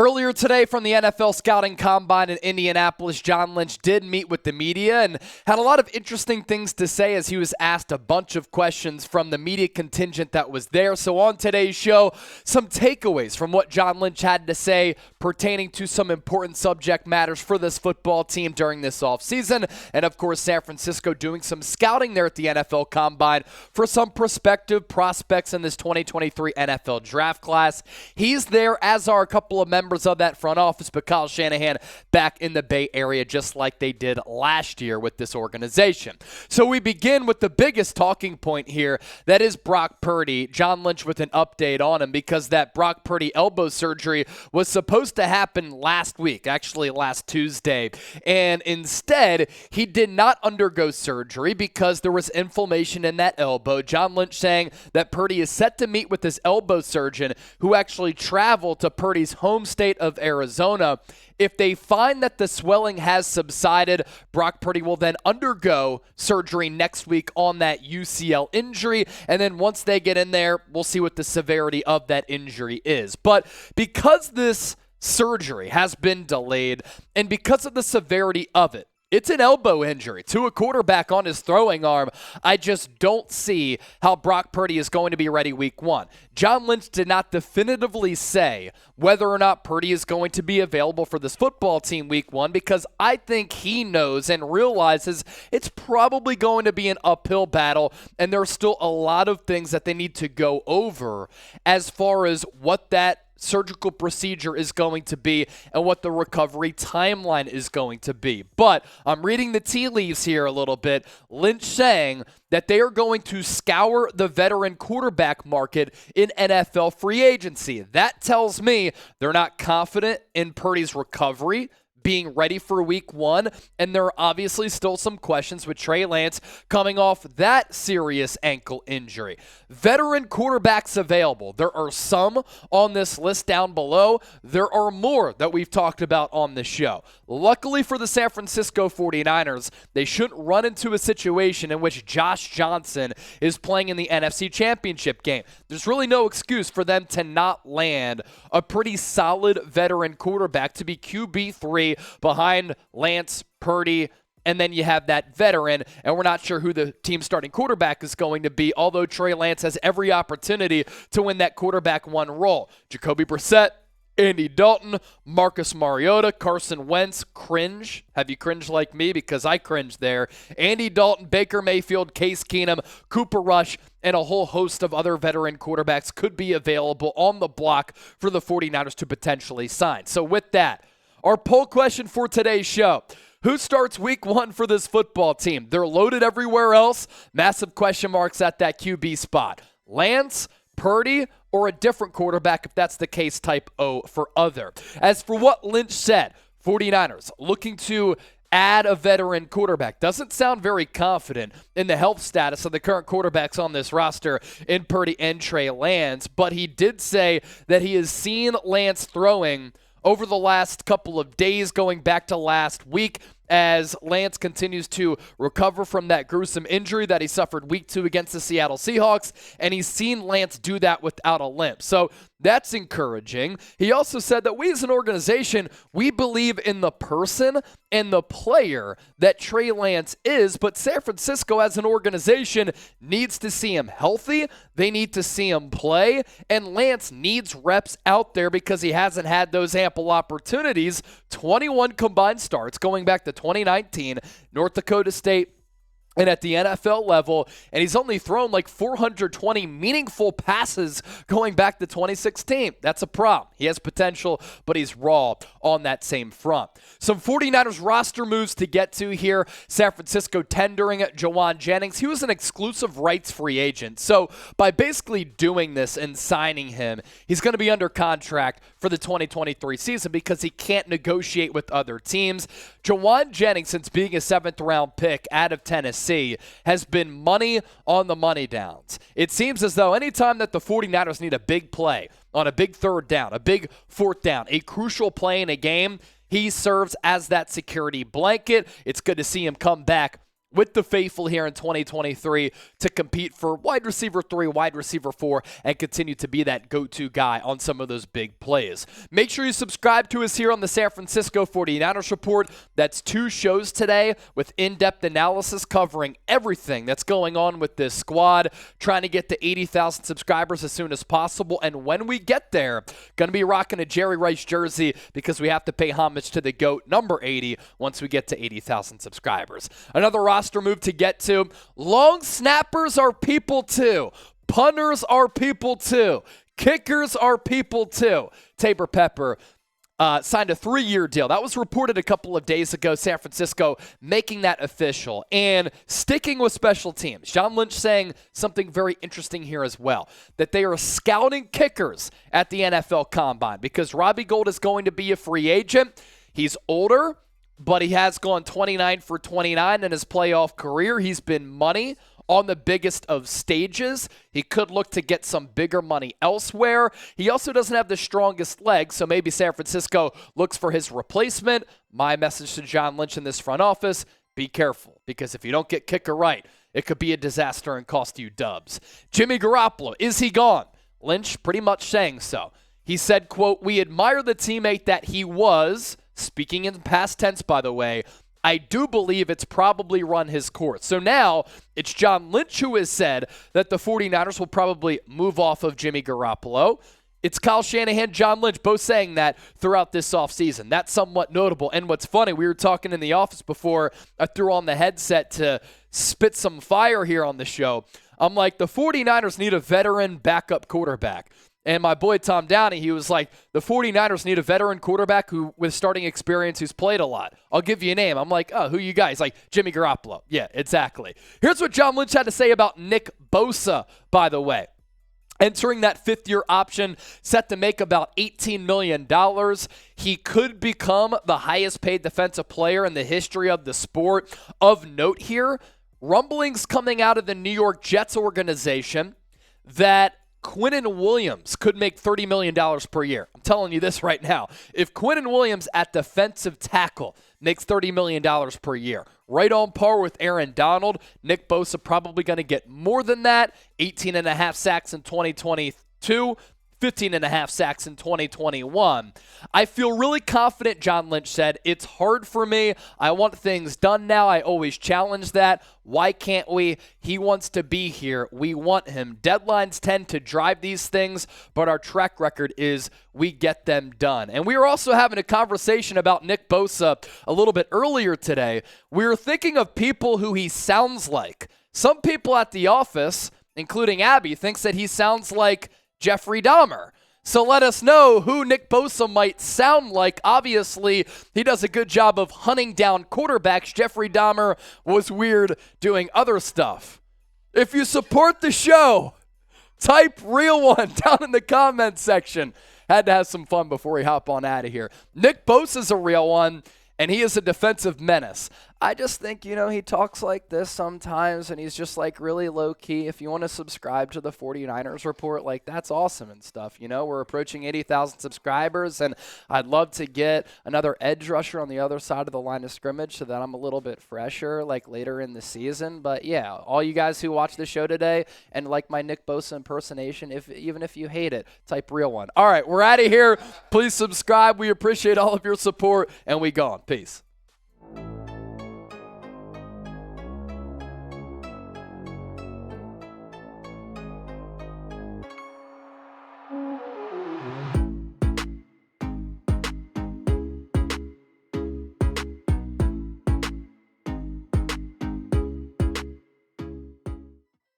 Earlier today from the NFL Scouting Combine in Indianapolis, John Lynch did meet with the media and had a lot of interesting things to say as he was asked a bunch of questions from the media contingent that was there. So on today's show, some takeaways from what John Lynch had to say pertaining to some important subject matters for this football team during this offseason. And of course, San Francisco doing some scouting there at the NFL Combine for some prospective prospects in this 2023 NFL draft class. He's there, as are a couple of members of that front office, but Kyle Shanahan back in the Bay Area just like they did last year with this organization. So we begin with the biggest talking point here, that is Brock Purdy. John Lynch with an update on him because that Brock Purdy elbow surgery was supposed to happen last week, actually last Tuesday, and instead he did not undergo surgery because there was inflammation in that elbow. John Lynch saying that Purdy is set to meet with his elbow surgeon who actually traveled to Purdy's home state of Arizona. If they find that the swelling has subsided, Brock Purdy will then undergo surgery next week on that UCL injury. And then once they get in there, we'll see what the severity of that injury is. But because this surgery has been delayed and because of the severity of it, it's an elbow injury to a quarterback on his throwing arm. I just don't see how Brock Purdy is going to be ready week one. John Lynch did not definitively say whether or not Purdy is going to be available for this football team week one because I think he knows and realizes it's probably going to be an uphill battle and there are still a lot of things that they need to go over as far as what that surgical procedure is going to be and what the recovery timeline is going to be. But I'm reading the tea leaves here a little bit. Lynch saying that they are going to scour the veteran quarterback market in NFL free agency. That tells me they're not confident in Purdy's recovery being ready for week one, and there are obviously still some questions with Trey Lance coming off that serious ankle injury. Veteran quarterbacks available. There are some on this list down below. There are more that we've talked about on the show. Luckily for the San Francisco 49ers, they shouldn't run into a situation in which Josh Johnson is playing in the NFC Championship game. There's really no excuse for them to not land a pretty solid veteran quarterback to be QB3 behind Lance, Purdy, and then you have that veteran, and we're not sure who the team starting quarterback is going to be, although Trey Lance has every opportunity to win that quarterback one role. Jacoby Brissett, Andy Dalton, Marcus Mariota, Carson Wentz, cringe. Have you cringed like me? Because I cringed there. Andy Dalton, Baker Mayfield, Case Keenum, Cooper Rush, and a whole host of other veteran quarterbacks could be available on the block for the 49ers to potentially sign. So with that, our poll question for today's show: who starts week one for this football team? They're loaded everywhere else. Massive question marks at that QB spot. Lance, Purdy, or a different quarterback if that's the case, type O for other. As for what Lynch said, 49ers looking to add a veteran quarterback. Doesn't sound very confident in the health status of the current quarterbacks on this roster in Purdy and Trey Lance, but he did say that he has seen Lance throwing over the last couple of days going back to last week as Lance continues to recover from that gruesome injury that he suffered week 2 against the Seattle Seahawks, and he's seen Lance do that without a limp. So that's encouraging. He also said that we as an organization, we believe in the person and the player that Trey Lance is, but San Francisco as an organization needs to see him healthy. They need to see him play, and Lance needs reps out there because he hasn't had those ample opportunities. 21 combined starts going back to 2019, North Dakota State, and at the NFL level, and he's only thrown like 420 meaningful passes going back to 2016. That's a problem. He has potential, but he's raw on that same front. Some 49ers roster moves to get to here. San Francisco tendering Jauan Jennings. He was an exclusive rights free agent. So by basically doing this and signing him, he's going to be under contract for the 2023 season because he can't negotiate with other teams. Jauan Jennings, since being a 7th-round pick out of Tennessee, has been money on the money downs. It seems as though anytime that the 49ers need a big play on a big 3rd down, a big 4th down, a crucial play in a game, he serves as that security blanket. It's good to see him come back with the faithful here in 2023 to compete for wide receiver 3, wide receiver 4, and continue to be that go-to guy on some of those big plays. Make sure you subscribe to us here on the San Francisco 49ers Report. That's 2 shows today with in-depth analysis covering everything that's going on with this squad, trying to get to 80,000 subscribers as soon as possible. And when we get there, going to be rocking a Jerry Rice jersey because we have to pay homage to the GOAT, number 80, once we get to 80,000 subscribers. Another roster move to get to. Long snappers are people too. Punters are people too. Kickers are people too. Taybor Pepper signed a 3-year deal. That was reported a couple of days ago. San Francisco making that official. And sticking with special teams, John Lynch saying something very interesting here as well, that they are scouting kickers at the NFL Combine because Robbie Gould is going to be a free agent. He's older, but he has gone 29 for 29 in his playoff career. He's been money on the biggest of stages. He could look to get some bigger money elsewhere. He also doesn't have the strongest legs, so maybe San Francisco looks for his replacement. My message to John Lynch in this front office, be careful, because if you don't get kicker right, it could be a disaster and cost you dubs. Jimmy Garoppolo, is he gone? Lynch pretty much saying so. He said, quote, "We admire the teammate that he was," speaking in past tense, by the way. "I do believe it's probably run his course." So now it's John Lynch who has said that the 49ers will probably move off of Jimmy Garoppolo. It's Kyle Shanahan, John Lynch, both saying that throughout this offseason. That's somewhat notable. And what's funny, we were talking in the office before I threw on the headset to spit some fire here on the show. I'm like, the 49ers need a veteran backup quarterback. And my boy Tom Downey, he was like, the 49ers need a veteran quarterback who with starting experience who's played a lot. I'll give you a name. I'm like, oh, who you guys? Like, Jimmy Garoppolo. Yeah, exactly. Here's what John Lynch had to say about Nick Bosa, by the way. Entering that 5th-year option, set to make about $18 million. He could become the highest-paid defensive player in the history of the sport. Of note here, rumblings coming out of the New York Jets organization that Quinnen Williams could make $30 million per year. I'm telling you this right now. If Quinnen Williams at defensive tackle makes $30 million per year, right on par with Aaron Donald, Nick Bosa probably going to get more than that. 18.5 sacks in 2022. 15.5 sacks in 2021. I feel really confident, John Lynch said. It's hard for me. I want things done now. I always challenge that. Why can't we? He wants to be here. We want him. Deadlines tend to drive these things, but our track record is we get them done. And we were also having a conversation about Nick Bosa a little bit earlier today. We were thinking of people who he sounds like. Some people at the office, including Abby, thinks that he sounds like Jeffrey Dahmer. So let us know who Nick Bosa might sound like. Obviously, he does a good job of hunting down quarterbacks. Jeffrey Dahmer was weird doing other stuff. If you support the show, type real one down in the comments section. Had to have some fun before we hop on out of here. Nick Bosa's a real one, and he is a defensive menace. I just think, he talks like this sometimes, and he's just, really low-key. If you want to subscribe to the 49ers Report, that's awesome and stuff. We're approaching 80,000 subscribers, and I'd love to get another edge rusher on the other side of the line of scrimmage so that I'm a little bit fresher, later in the season. But, yeah, all you guys who watch the show today and like my Nick Bosa impersonation, even if you hate it, type real one. All right, we're out of here. Please subscribe. We appreciate all of your support, and we gone. Peace.